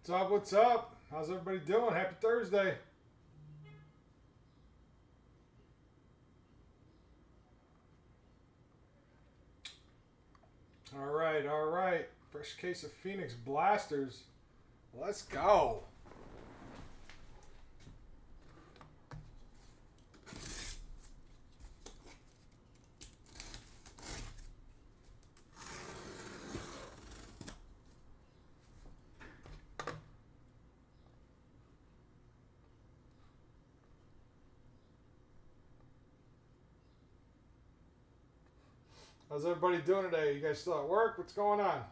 What's up? What's up? How's everybody doing? Happy Thursday. All right, all right. Fresh case of Phoenix Blasters. Let's go. How's everybody doing today? You guys still at work? What's going on?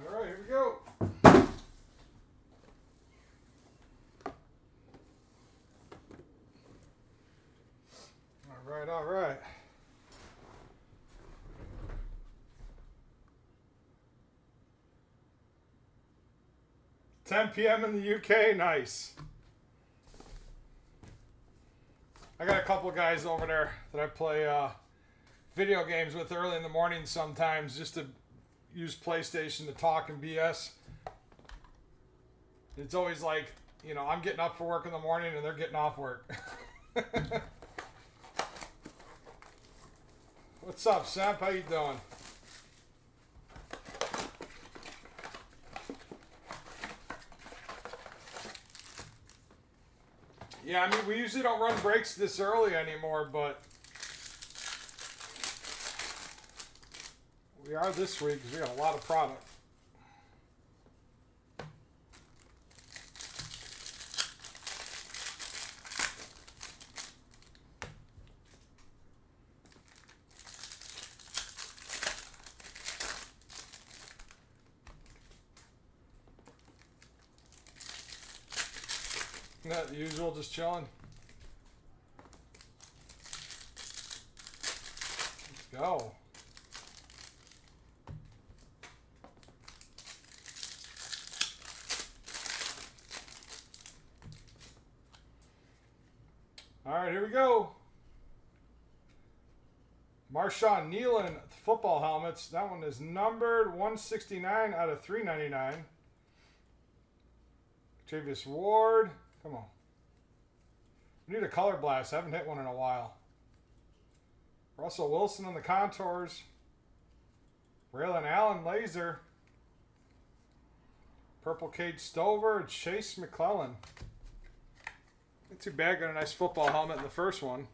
All right, here we go. All right, all right. $10 p.m. in the UK, nice. I got a couple guys over there that I play video games with early in the morning sometimes just to use PlayStation to talk and BS. It's always like, you know, I'm getting up for work in the morning and they're getting off work. What's up, Samp? How you doing? Yeah, I mean, we usually don't run breaks this early anymore, but we are this week because we got a lot of product. Not the usual, just chilling. Let's go. All right, here we go. Marshawn Nealon football helmets. That one is numbered 169 out of 399. Travis Ward. Come on. We need a color blast. I haven't hit one in a while. Russell Wilson on the contours. Braylon Allen laser. Purple Cage Stover. Chase McClellan. Not too bad. Got a nice football helmet in the first one.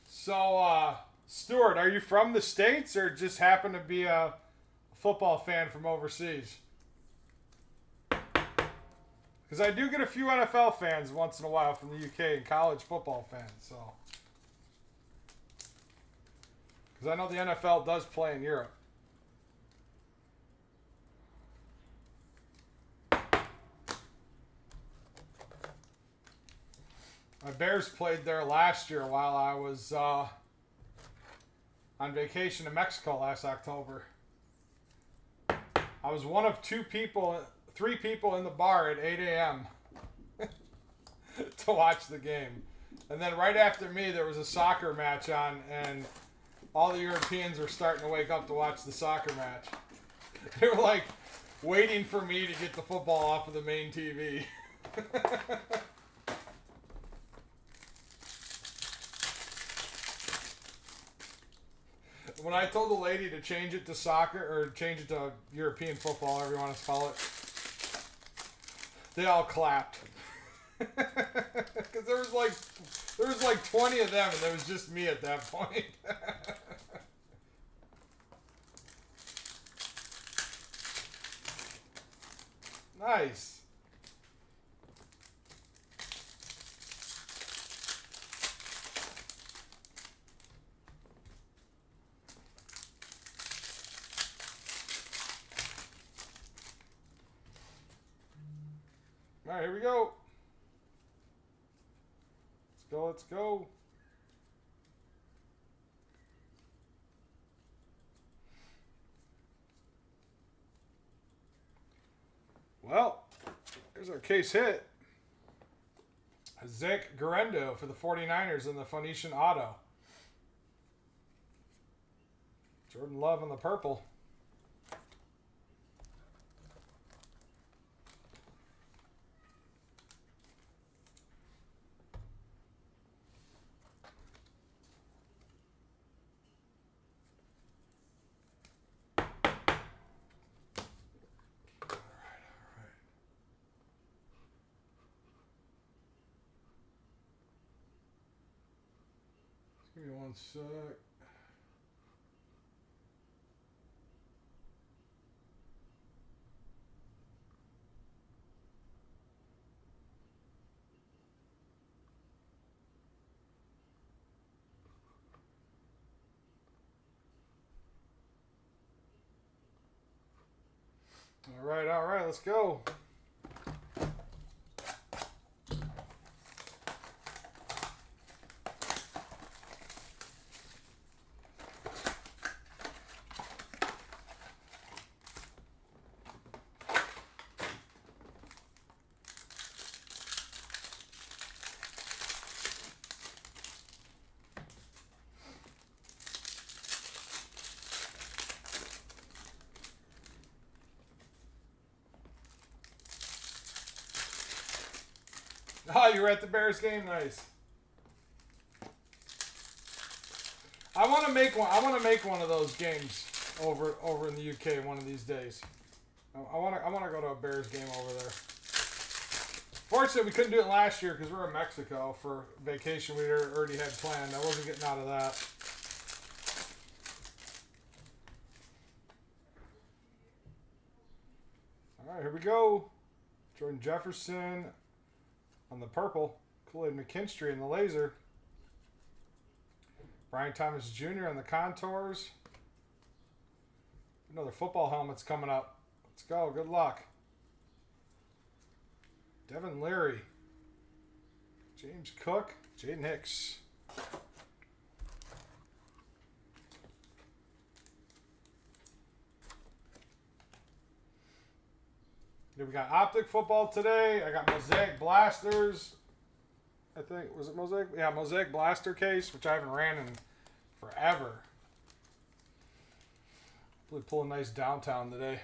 So, Stuart, are you from the States or just happen to be a football fan from overseas? Because I do get a few NFL fans once in a while from the UK and college football fans. So, because I know the NFL does play in Europe. My Bears played there last year while I was on vacation in Mexico last October. I was one of three people in the bar at 8 a.m. to watch the game. And then right after me, there was a soccer match on, and all the Europeans were starting to wake up to watch the soccer match. They were like waiting for me to get the football off of the main TV. When I told the lady to change it to soccer or change it to European football, whatever you want to call it, they all clapped. Because there was like 20 of them, and there was just me at that point. Nice. All right, here we go. Let's go, let's go. Well, here's our case hit. Zach Garendo for the 49ers in the Phoenician Auto. Jordan Love in the purple. Give me one sec. All right, let's go. Oh, you were at the Bears game? Nice. I want to make one. I want to make one of those games over in the UK one of these days. I want to go to a Bears game over there. Fortunately, we couldn't do it last year because we were in Mexico for vacation we already had planned. I wasn't getting out of that. All right, here we go. Jordan Jefferson on the purple. Kool-Aid McKinstry in the laser. Brian Thomas Jr. on the contours. Another football helmet's coming up. Let's go. Good luck. Devin Leary. James Cook. Jaden Hicks. Then we got Optic football today. I got Mosaic Blasters. I think, was it Mosaic? Yeah, Mosaic Blaster case, which I haven't ran in forever. Hopefully pull a nice downtown today.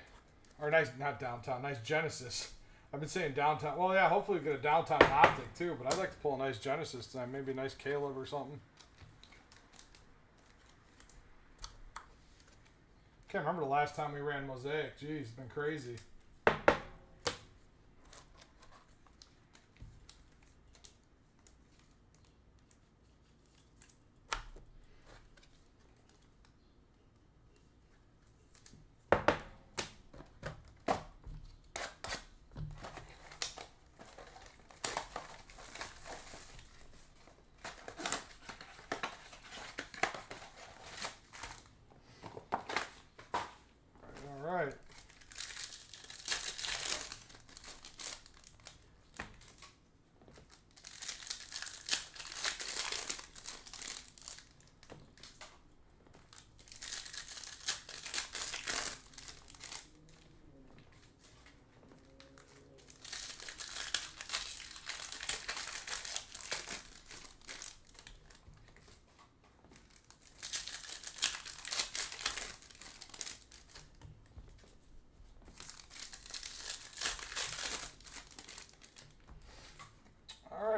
Or nice, not downtown, nice Genesis. I've been saying downtown. Well, yeah, hopefully we get a downtown Optic too, but I'd like to pull a nice Genesis tonight. Maybe a nice Caleb or something. Can't remember the last time we ran Mosaic. Jeez, it's been crazy.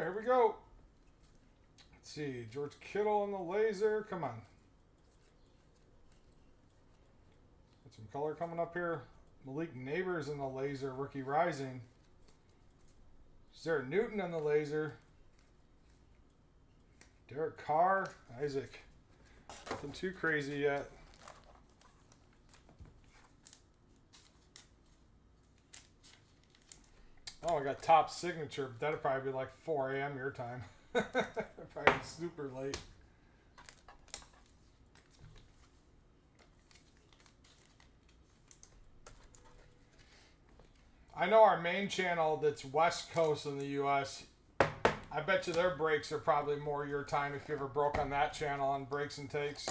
Here we go. Let's see. George Kittle on the laser. Come on. color coming up here. Malik Neighbors in the laser, rookie rising. Jared Newton in the laser. Derek Carr, Isaac. Nothing too crazy yet. Oh, I got top signature. That'd probably be like 4 a.m. your time. Probably super late. I know our main channel that's West Coast in the U.S., I bet you their breaks are probably more your time if you ever broke on that channel on breaks and takes.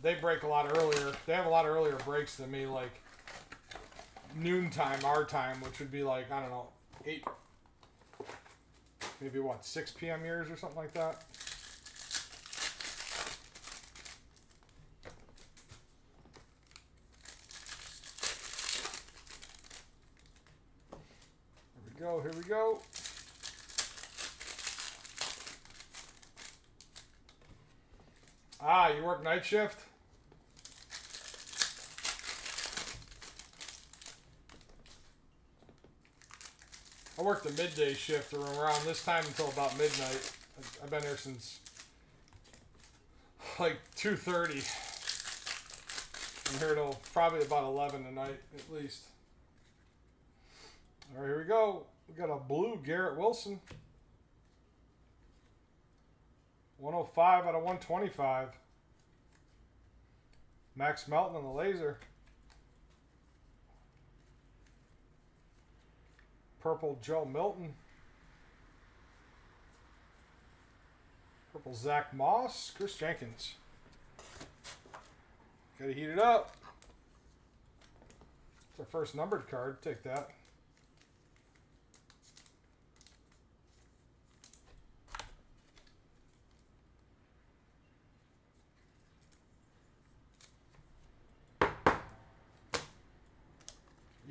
They break a lot earlier. They have a lot earlier breaks than me, like noontime, our time, which would be like, I don't know, 8, maybe what, 6 p.m. yours or something like that. Here we go. Ah, you work night shift? I worked the midday shift around this time until about midnight. I've been here since like 2:30. I'm here till probably about 11 tonight at least. All right, here we go. We got a blue Garrett Wilson. 105 out of 125. Max Melton on the laser. Purple Joe Milton. Purple Zach Moss. Chris Jenkins. Gotta heat it up. It's our first numbered card. Take that.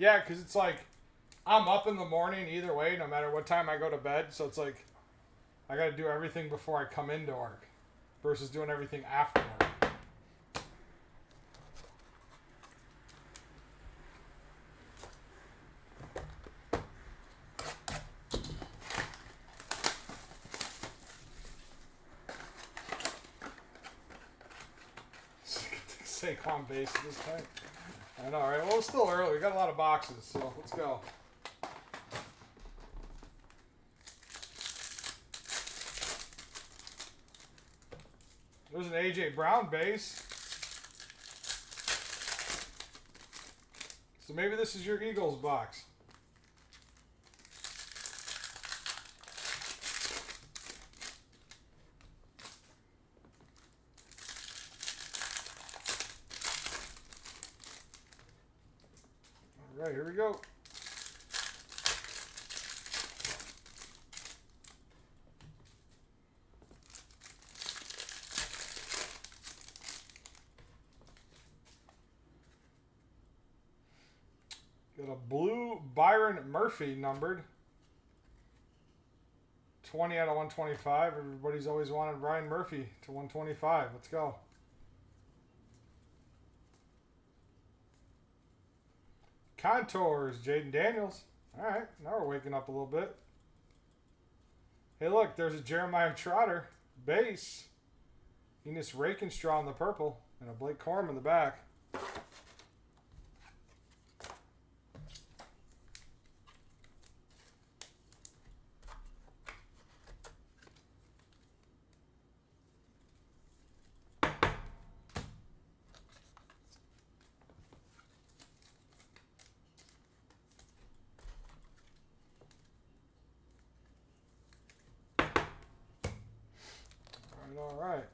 Yeah, because it's like, I'm up in the morning either way, no matter what time I go to bed. So it's like, I got to do everything before I come into work versus doing everything after work. Saquon base this time. I know, right? Well, it's still early. We got a lot of boxes, so let's go. There's an A.J. Brown base. So maybe this is your Eagles box. All right, here we go. Got a blue Byron Murphy numbered. 20 out of 125. Everybody's always wanted Byron Murphy to 125. Let's go. Contours, Jaden Daniels. All right, now we're waking up a little bit. Hey, look, there's a Jeremiah Trotter base. Enos Rakenstraw in the purple and a Blake Corum in the back. All right.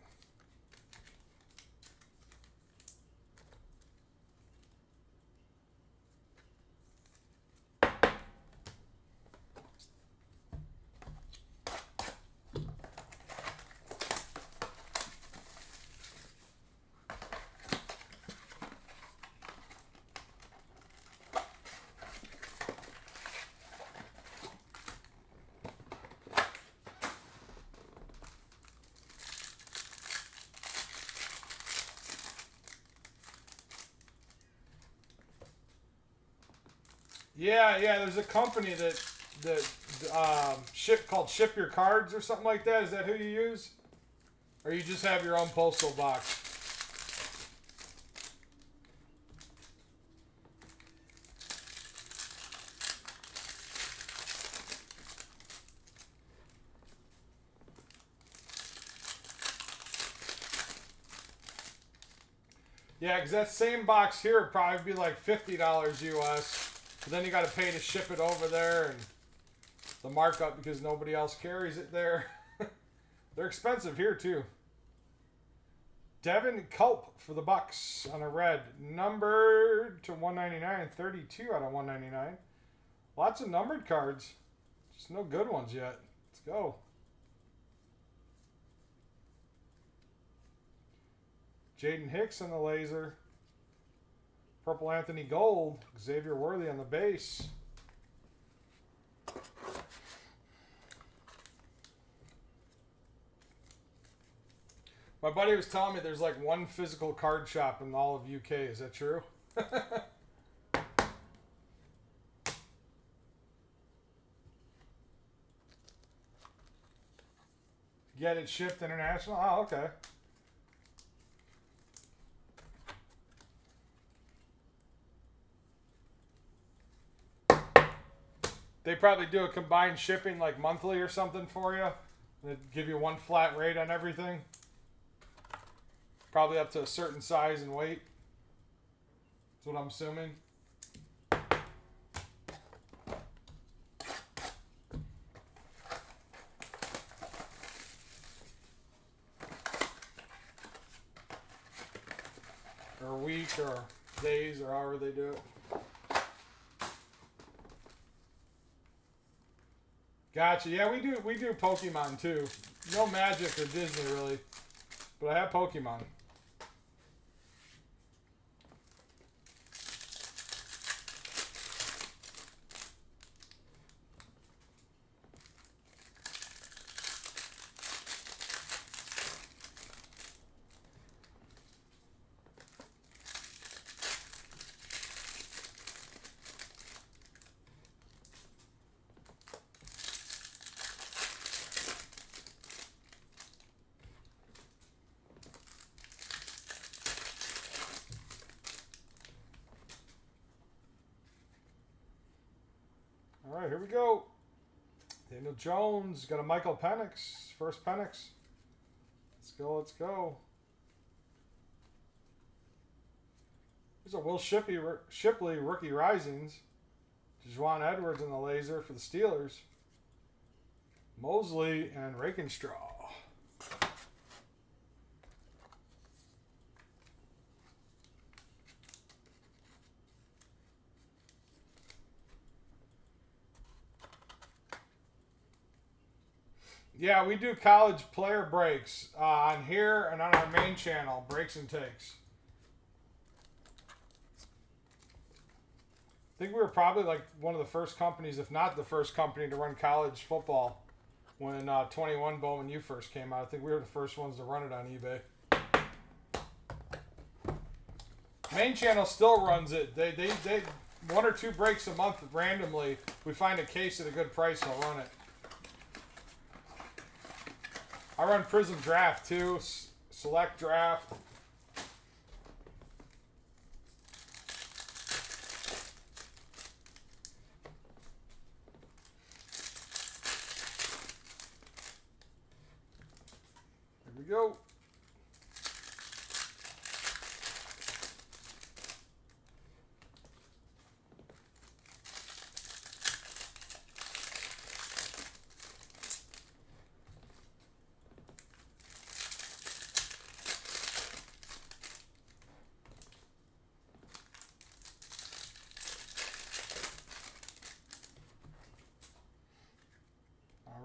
Yeah, yeah. There's a company that called Ship Your Cards or something like that. Is that who you use, or you just have your own postal box? Yeah, because that same box here would probably be like $50 US. But then you got to pay to ship it over there and the markup because nobody else carries it there. They're expensive here too. Devin Culp for the Bucks on a red, numbered to 199, 32 out of 199. Lots of numbered cards, just no good ones yet. Let's go. Jaden Hicks on the laser. Purple Anthony Gold. Xavier Worthy on the base. My buddy was telling me there's like one physical card shop in all of UK. Is that true? Get it shipped international? Oh, okay. They probably do a combined shipping like monthly or something for you. They give you one flat rate on everything. Probably up to a certain size and weight. That's what I'm assuming. Or a week or days or however they do it. Gotcha. Yeah, we do Pokemon too. No Magic or Disney really, but I have Pokemon. All right, here we go. Daniel Jones got a Michael Penix, first Penix. Let's go, let's go. There's a Will Shipley rookie risings. Juwan Edwards in the laser for the Steelers. Mosley and Rakenstraw. Yeah, we do college player breaks on here and on our main channel, Breaks and Takes. I think we were probably like one of the first companies, if not the first company, to run college football when 21 Bowman U first came out. I think we were the first ones to run it on eBay. Main channel still runs it. They one or two breaks a month randomly. We find a case at a good price, I'll run it. I run Prism Draft too, Select Draft. Here we go.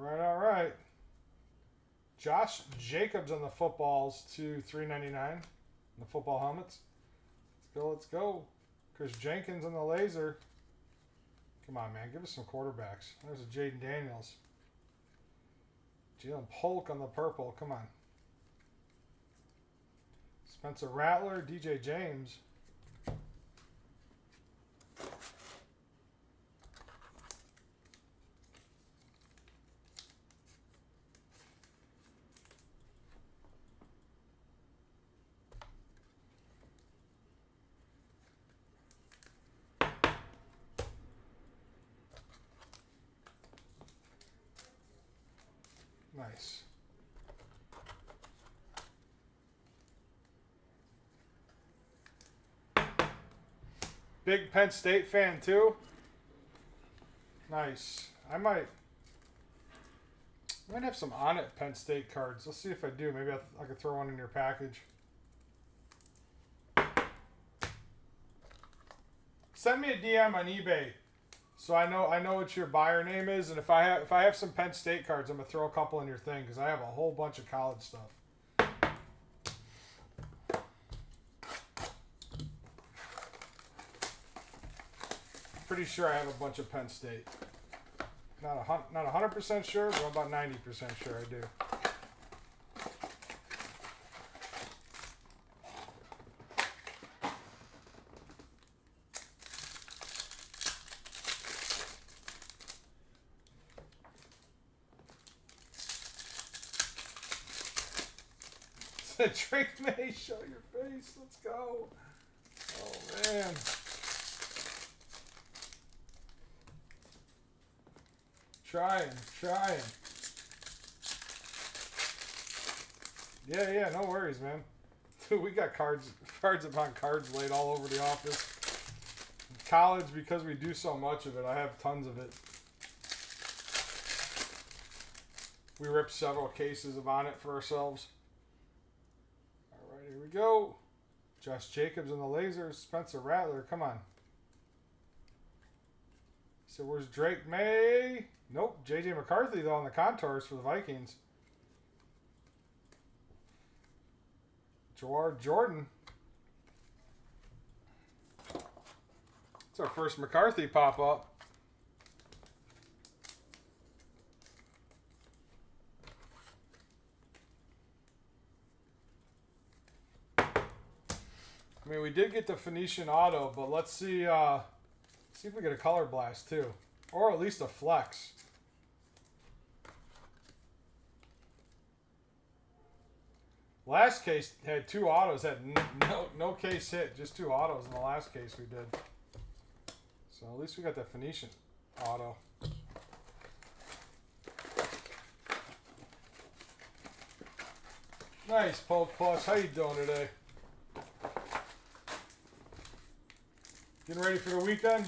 All right. Josh Jacobs on the footballs to $3.99. The football helmets. Let's go. Chris Jenkins on the laser. Come on, man. Give us some quarterbacks. There's a Jaden Daniels. Jalen Polk on the purple. Come on. Spencer Rattler. DJ James. Nice. Big Penn State fan too. Nice. I might have some on it Penn State cards. Let's see if I do. Maybe I could throw one in your package. Send me a DM on eBay, so I know what your buyer name is, and if I have some Penn State cards, I'm gonna throw a couple in your thing because I have a whole bunch of college stuff. Pretty sure I have a bunch of Penn State. Not 100% sure, but I'm about 90% sure I do. Drake May, show your face. Let's go. Oh man. Trying. Yeah, no worries, man. Dude, we got cards upon cards laid all over the office. College, because we do so much of it, I have tons of it. We ripped several cases of on it for ourselves. Alright, here we go. Josh Jacobs and the Lasers. Spencer Rattler, come on. So where's Drake May? Nope. JJ McCarthy, though, on the contours for the Vikings. Gerard Jordan. It's our first McCarthy pop-up. I mean, we did get the Phoenician auto, but let's see if we get a color blast too, or at least a flex. Last case had two autos, had no case hit, just two autos in the last case we did. So at least we got that Phoenician auto. Nice, Poke Plus. How you doing today? Getting ready for the weekend?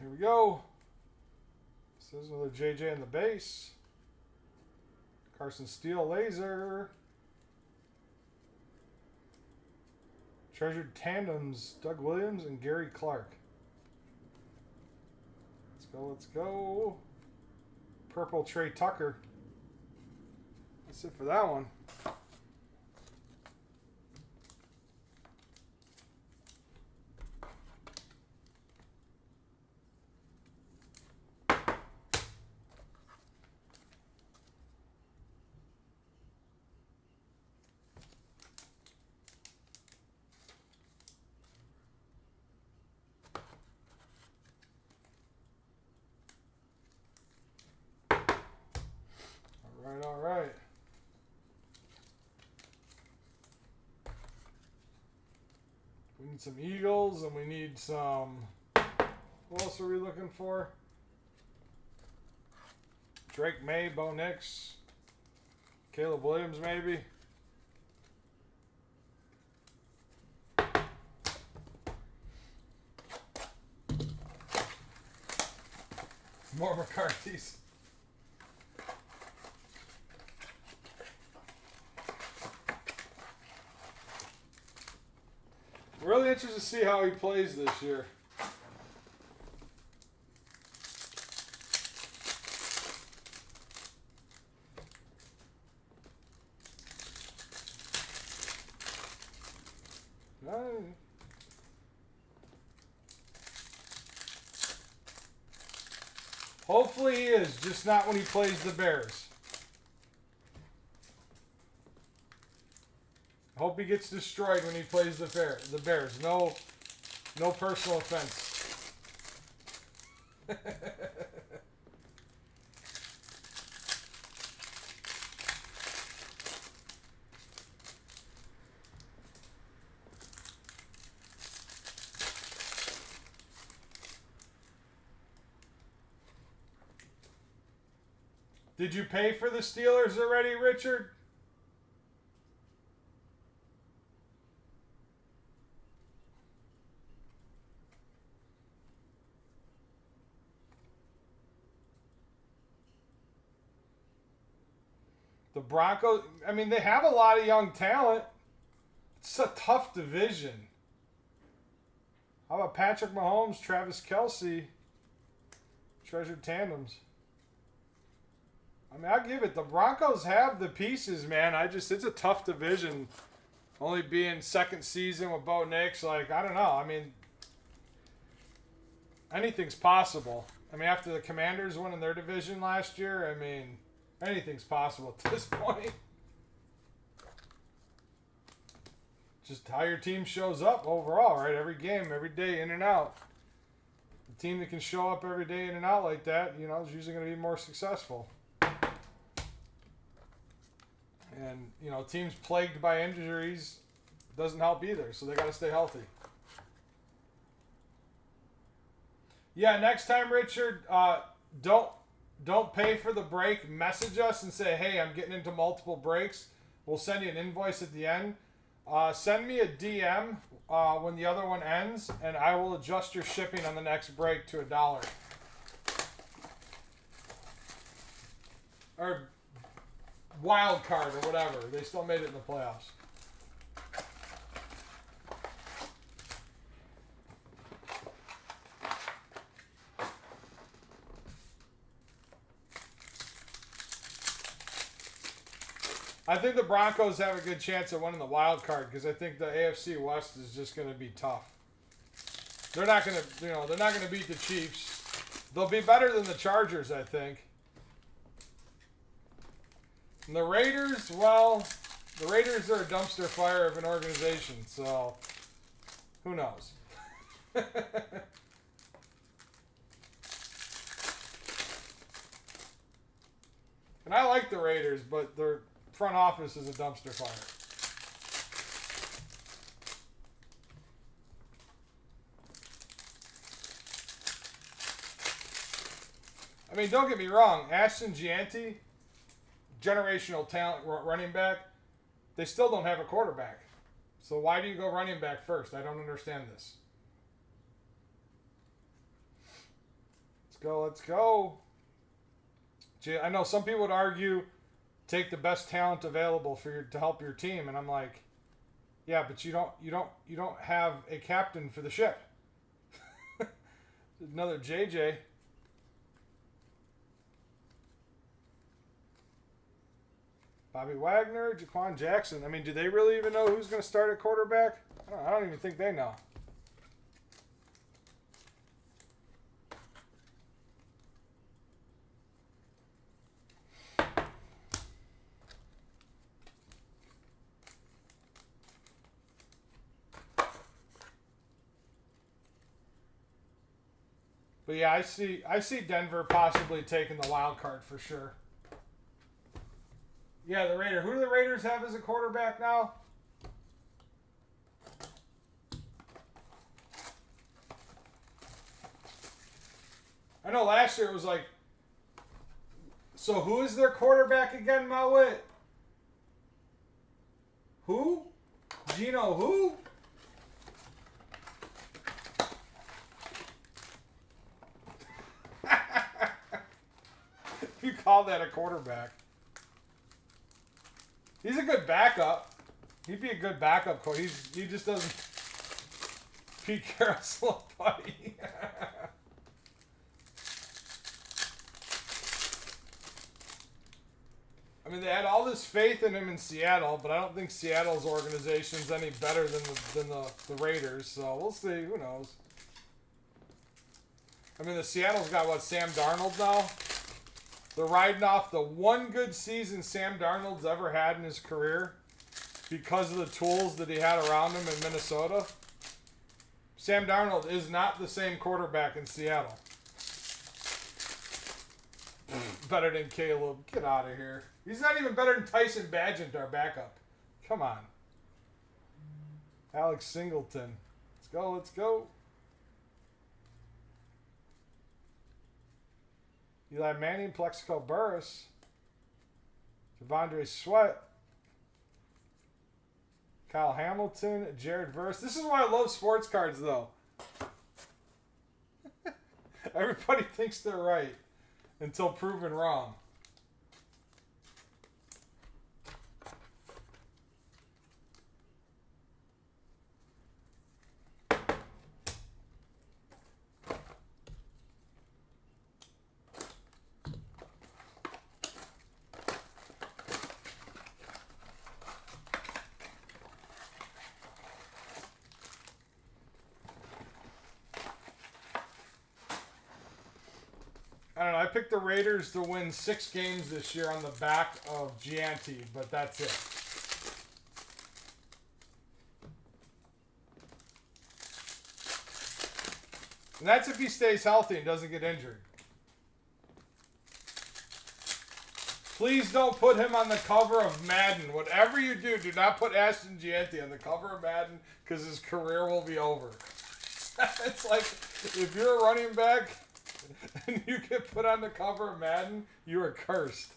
Here we go. This is another JJ in the base. Carson Steele laser. Treasured tandems, Doug Williams and Gary Clark. Let's go. Purple Trey Tucker. That's it for that one. All right. We need some Eagles and we need some, what else are we looking for? Drake May, Bo Nix, Caleb Williams maybe. More McCarthy's. Really interested to see how he plays this year. Hopefully he is, just not when he plays the Bears. Hope he gets destroyed when he plays the Bears. No personal offense. Did you pay for the Steelers already, Richard? The Broncos, I mean, they have a lot of young talent. It's a tough division. How about Patrick Mahomes, Travis Kelce, treasured tandems? I mean, I'll give it. The Broncos have the pieces, man. It's a tough division. Only being second season with Bo Nix, like, I don't know. I mean, anything's possible. I mean, after the Commanders winning their division last year, I mean, anything's possible at this point. Just how your team shows up overall, right? Every game, every day, in and out. The team that can show up every day in and out like that, you know, is usually going to be more successful. And, you know, teams plagued by injuries doesn't help either, so they got to stay healthy. Yeah, next time, Richard, don't pay for the break. Message us and say, hey, I'm getting into multiple breaks. We'll send you an invoice at the end. Send me a DM when the other one ends, and I will adjust your shipping on the next break to $1. Or wild card or whatever. They still made it in the playoffs. I think the Broncos have a good chance of winning the wild card because I think the AFC West is just going to be tough. They're not going to, they're not going to beat the Chiefs. They'll be better than the Chargers, I think. And the Raiders, well, the Raiders are a dumpster fire of an organization, so who knows? And I like the Raiders, but their front office is a dumpster fire. I mean, don't get me wrong. Ashton Gianti, generational talent running back, they still don't have a quarterback. So why do you go running back first? I don't understand this. Let's go. I know some people would argue take the best talent available to help your team, and I'm like, yeah, but you don't have a captain for the ship. Another JJ. Bobby Wagner, Jaquan Jackson. I mean, do they really even know who's going to start at quarterback? I don't even think they know. But yeah, I see Denver possibly taking the wild card for sure. Yeah, the Raiders. Who do the Raiders have as a quarterback now? I know last year it was like, so who is their quarterback again, Mawit? Who? Gino who? You call that a quarterback. He's a good backup. He'd be a good backup coach. He just doesn't. Pete Carroll's little buddy. I mean, they had all this faith in him in Seattle, but I don't think Seattle's organization's any better than the Raiders. So we'll see. Who knows? I mean, the Seattle's got, what, Sam Darnold now? They're riding off the one good season Sam Darnold's ever had in his career because of the tools that he had around him in Minnesota. Sam Darnold is not the same quarterback in Seattle. Better than Caleb. Get out of here. He's not even better than Tyson Bagent, our backup. Come on. Alex Singleton. Let's go, let's go. Eli Manning, Plexico Burris. Devondre Sweat. Kyle Hamilton, Jared Verse. This is why I love sports cards, though. Everybody thinks they're right until proven wrong. I don't know. I picked the Raiders to win 6 games this year on the back of Gianti, but that's it. And that's if he stays healthy and doesn't get injured. Please don't put him on the cover of Madden. Whatever you do, do not put Ashton Gianti on the cover of Madden because his career will be over. It's like if you're a running back and you get put on the cover of Madden, you are cursed.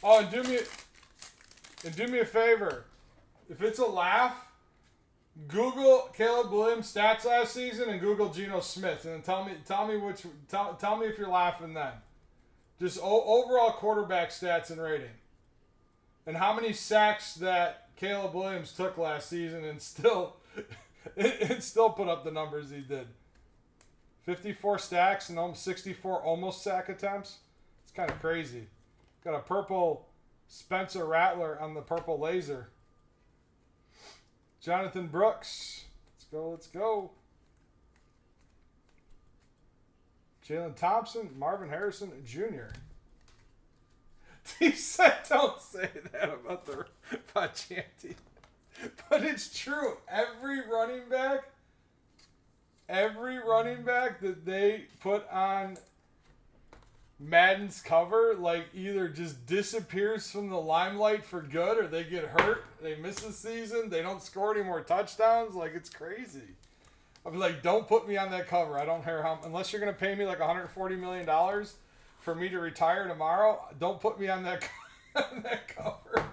Oh, and do me a favor. If it's a laugh, Google Caleb Williams stats last season and Google Geno Smith, and then tell me if you're laughing then. Just overall quarterback stats and rating. And how many sacks that Caleb Williams took last season and still put up the numbers he did. 54 stacks and 64 almost sack attempts. It's kind of crazy. Got a purple Spencer Rattler on the purple laser. Jonathan Brooks. Let's go, let's go. Jalen Thompson, Marvin Harrison Jr. He said don't say that about Chanty. But it's true. Every running back that they put on Madden's cover, like, either just disappears from the limelight for good or they get hurt, they miss the season, they don't score any more touchdowns. Like, it's crazy. I'll be like, don't put me on that cover. I don't care how, unless you're going to pay me like $140 million for me to retire tomorrow, don't put me on that, on that cover.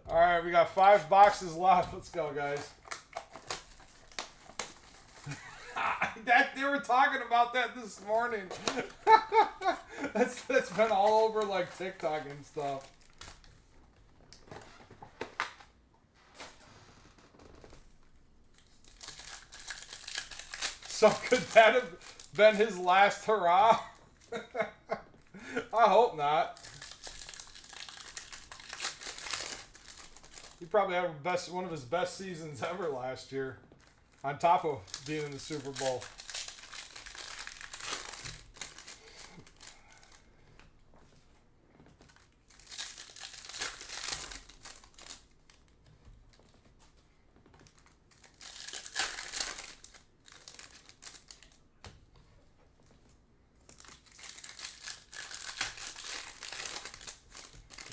All right, we got 5 boxes left. Let's go, guys. They were talking about that this morning. That's been all over like TikTok and stuff. So could that have been his last hurrah? I hope not. He probably had one of his best seasons ever last year, on top of being in the Super Bowl.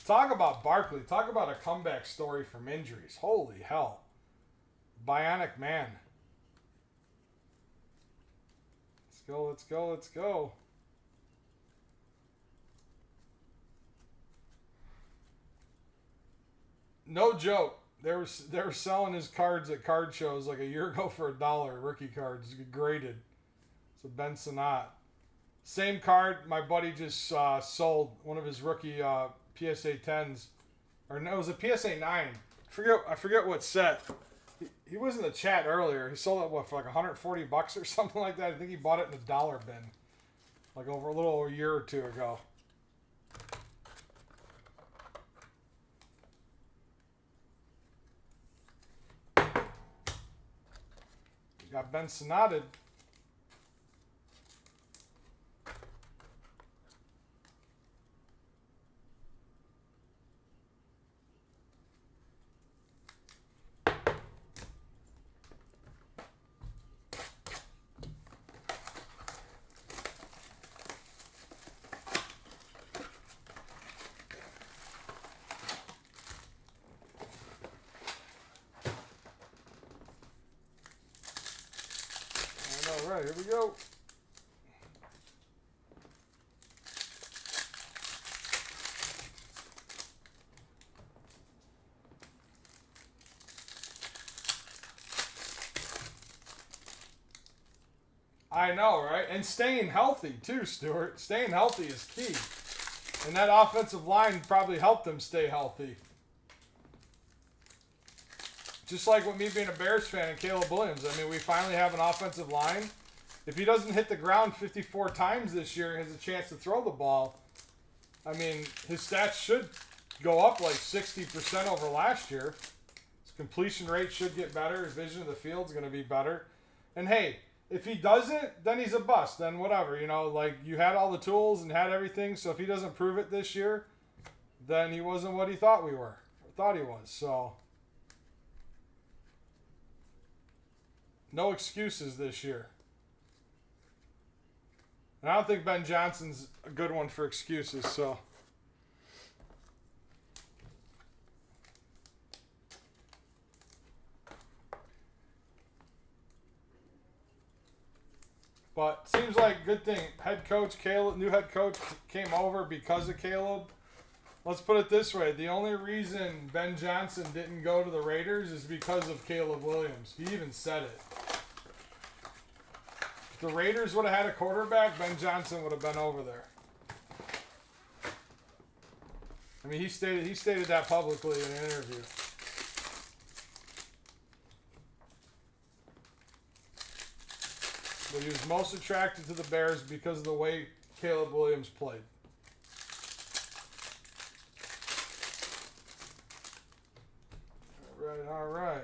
Talk about Barkley. Talk about a comeback story from injuries. Holy hell. Bionic man. Let's go, let's go, let's go. No joke. They were selling his cards at card shows like a year ago for $1. Rookie cards, graded. So Ben Sinnott. Same card my buddy just sold. One of his rookie PSA 10s. Or no, it was a PSA 9. I forget what set. He was in the chat earlier. He sold it, for like $140 or something like that. I think he bought it in a dollar bin. Like a little over a year or two ago. Got Ben Sonatted. All right, here we go. I know, right? And staying healthy too, Stuart. Staying healthy is key. And that offensive line probably helped him stay healthy. Just like with me being a Bears fan and Caleb Williams. I mean, we finally have an offensive line. If he doesn't hit the ground 54 times this year and has a chance to throw the ball, I mean, his stats should go up like 60% over last year. His completion rate should get better. His vision of the field is going to be better. And hey, if he doesn't, then he's a bust. Then whatever, you know, like you had all the tools and had everything. So if he doesn't prove it this year, then he wasn't what he thought we were, or thought he was. So no excuses this year. And I don't think Ben Johnson's a good one for excuses, so. But seems like good thing. Head coach Caleb, new head coach came over because of Caleb. Let's put it this way. The only reason Ben Johnson didn't go to the Raiders is because of Caleb Williams. He even said it. If the Raiders would have had a quarterback, Ben Johnson would have been over there. I mean, he stated that publicly in an interview. But he was most attracted to the Bears because of the way Caleb Williams played. All right.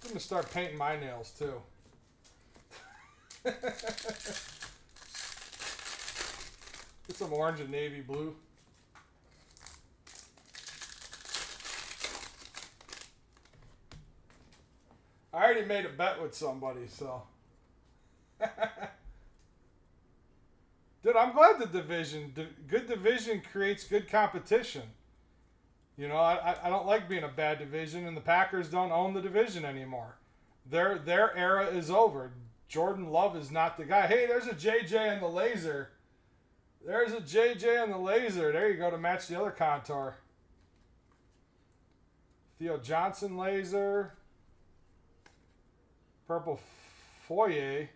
I'm going to start painting my nails, too. Get some orange and navy blue. I already made a bet with somebody, so. Dude, I'm glad the division, good division creates good competition. You know, I don't like being a bad division, and the Packers don't own the division anymore. Their era is over. Jordan Love is not the guy. Hey, there's a JJ on the laser. There's a JJ on the laser. There you go to match the other contour. Theo Johnson laser. Purple foyer.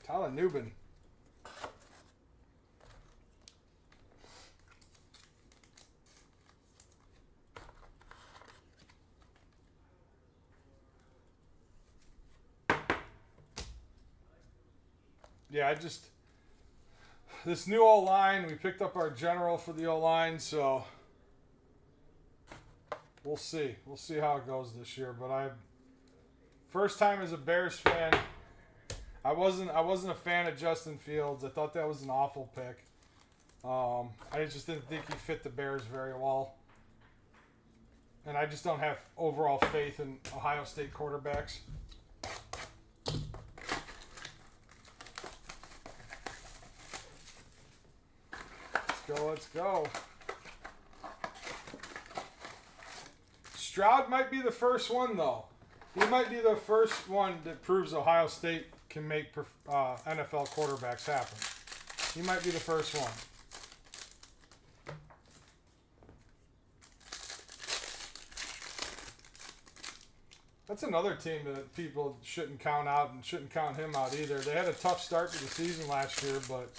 Tyler Nubin. Yeah, this new O-line, we picked up our general for the O-line, so we'll see. We'll see how it goes this year. But first time as a Bears fan, I wasn't a fan of Justin Fields. I thought that was an awful pick. I just didn't think he fit the Bears very well. And I just don't have overall faith in Ohio State quarterbacks. Let's go. Stroud might be the first one, though. He might be the first one that proves Ohio State can make NFL quarterbacks happen. He might be the first one. That's another team that people shouldn't count out and shouldn't count him out either. They had a tough start to the season last year, but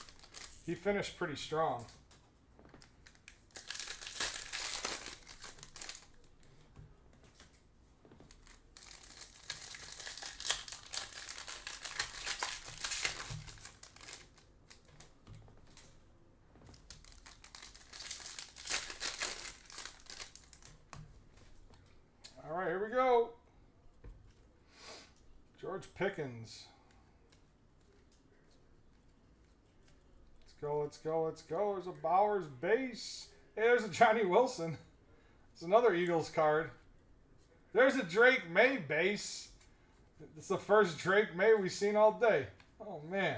he finished pretty strong. All right, here we go. George Pickens. Let's go, let's go, let's go. There's a Bowers base. Hey, there's a Johnny Wilson. It's another Eagles card. There's a Drake May base. It's the first Drake May we've seen all day. Oh, man.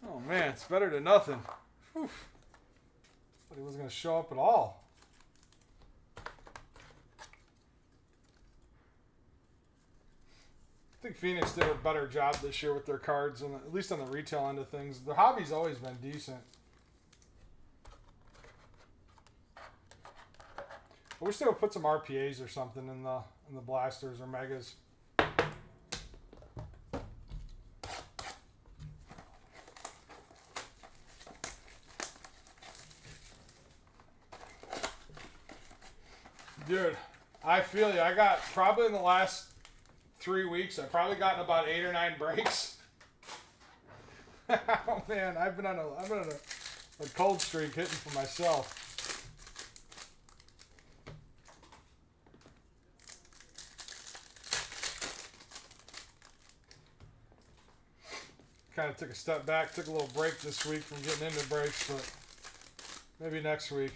Oh, man. It's better than nothing. Whew. Thought he wasn't going to show up at all. I think Phoenix did a better job this year with their cards, and at least on the retail end of things. Their hobby's always been decent. I wish they would put some RPAs or something in the blasters or megas. Dude, I feel you. I got probably in the last 3 weeks, I've probably gotten about 8 or 9 breaks. Oh man, I've been on a cold streak hitting for myself. Kind of took a step back, took a little break this week from getting into breaks, but maybe next week.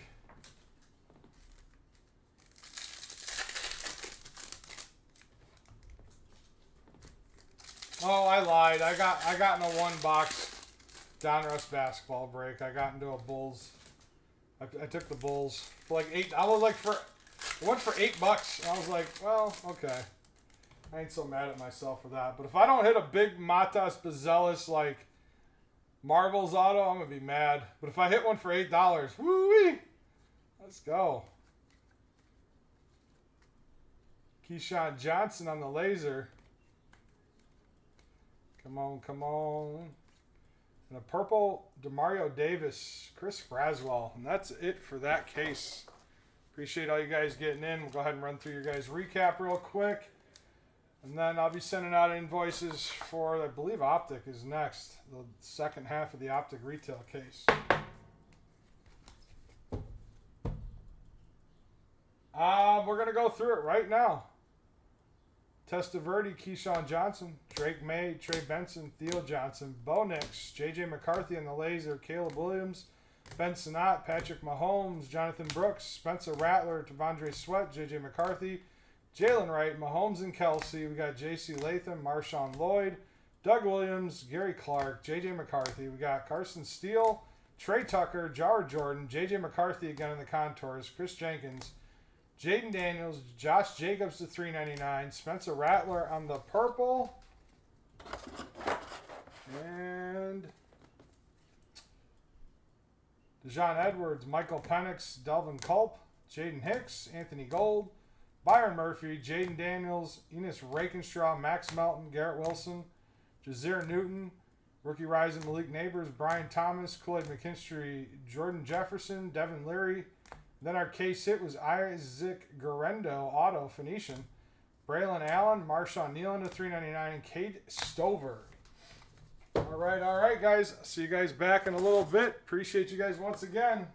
Oh, I lied. I got in a 1-box Donruss basketball break. I got into a Bulls. I took the Bulls for like $8. I was like it went for $8. And I was like, well, okay. I ain't so mad at myself for that. But if I don't hit a big Matas Bazelis like Marvels auto, I'm gonna be mad. But if I hit one for $8, woo-wee, let's go. Keyshawn Johnson on the laser. Come on, come on. And a purple DeMario Davis, Chris Braswell. And that's it for that case. Appreciate all you guys getting in. We'll go ahead and run through your guys' recap real quick. And then I'll be sending out invoices for, I believe, Optic is next. The second half of the Optic retail case. We're going to go through it right now. Testaverde, Keyshawn Johnson, Drake May, Trey Benson, Theo Johnson, Bo Nix, J.J. McCarthy on the laser, Caleb Williams, Ben Sinnott, Patrick Mahomes, Jonathan Brooks, Spencer Rattler, Tavondre Sweat, J.J. McCarthy, Jalen Wright, Mahomes and Kelsey. We got J.C. Latham, Marshawn Lloyd, Doug Williams, Gary Clark, J.J. McCarthy. We got Carson Steele, Trey Tucker, Jar Jordan, J.J. McCarthy again in the contours, Chris Jenkins, Jaden Daniels, Josh Jacobs to $3.99, Spencer Rattler on the purple, and Dejon Edwards, Michael Penix, Delvin Culp, Jaden Hicks, Anthony Gold, Byron Murphy, Jaden Daniels, Enos Rakenstraw, Max Melton, Garrett Wilson, Jazeer Newton, Rookie Rising Malik Neighbors, Brian Thomas, Kool-Aid McKinstry, Jordan Jefferson, Devin Leary. Then our case hit was Isaac Garendo, Auto, Phoenician. Braylon Allen, Marshawn Nealon to $3.99, and Cade Stover. All right, guys. See you guys back in a little bit. Appreciate you guys once again.